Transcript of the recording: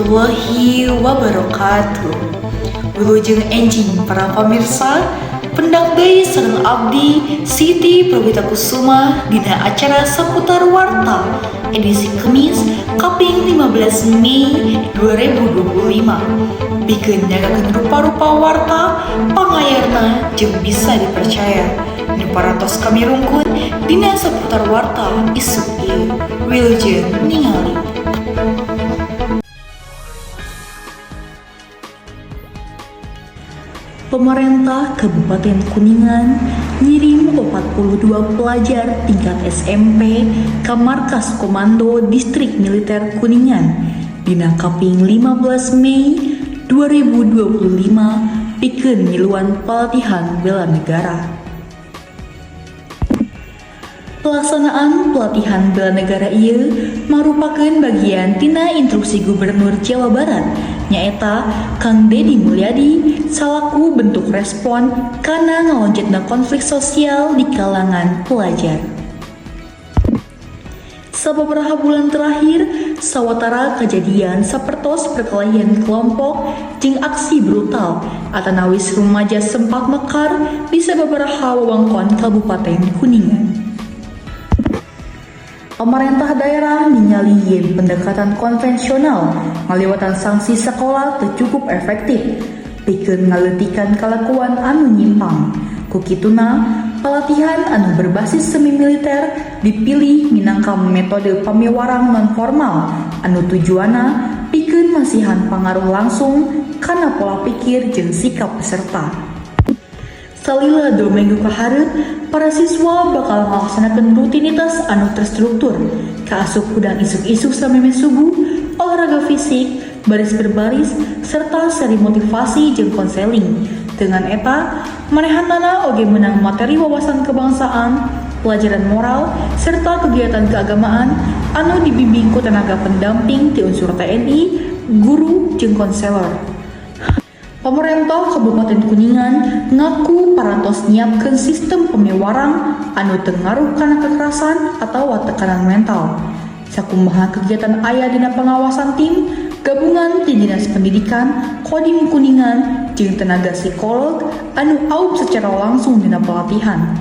warahmatullahi wabarakatuh. Wilujeng enjing para pemirsa, pendak deui sareng abdi Siti Probita Kusuma dina acara seputar warta edisi Kamis kaping 15 Mei 2025. Pikeun nyagakeun rupa-rupa warta pangayarna jeung bisa dipercaya. Nu parantos kami rungkun dina seputar warta isuk ieu. Wilujeng ningali. Pemerintah Kabupaten Kuningan ngirim 42 pelajar tingkat SMP ke Markas Komando Distrik Militer Kuningan dina kaping 15 Mei 2025 pikeun ngiluan pelatihan bela negara. Pelaksanaan pelatihan bela negara ieu marupakeun bagian tina instruksi Gubernur Jawa Barat nyaeta Kang Deddy Mulyadi salaku bentuk respon kana ngalonjatna konflik sosial di kalangan pelajar. Sababaraha bulan terakhir, sawatara kejadian sapertos perkelahian kelompok jeung aksi brutal atanawis rumaja sempat mekar di sababaraha wewengkon Kabupaten Kuningan. Pemerintah daerah ningali yen pendekatan konvensional ngaliwatan sanksi sekolah teu cukup efektif pikeun ngaleutikan kalakuan anu nyimpang. Kukituna, pelatihan anu berbasis semi militer dipilih minangka metode pamewarang non formal anu tujuana pikeun masihan pangaruh langsung kana pola pikir jeung sikap peserta. Salila 2 minggu kahareup, para siswa bakal melaksanakan rutinitas anu terstruktur, kaasup hudang isuk-isuk sameme subuh, olahraga fisik, baris berbaris, serta seri motivasi jeung konseling. Dengan eta, manehanana oge menang materi wawasan kebangsaan, pelajaran moral, serta kegiatan keagamaan anu dibimbing ku tenaga pendamping ti unsur TNI, guru, jeung konselor. Pemerintah Kabupaten Kuningan ngaku parantos nyiapkeun sistem pemewarang anu teu ngaruh kana kekerasan atawa tekanan mental. Sakumaha kegiatan aya dina pengawasan tim gabungan ti Dinas Pendidikan Kodim Kuningan jeung tenaga psikolog anu aub secara langsung dina pelatihan.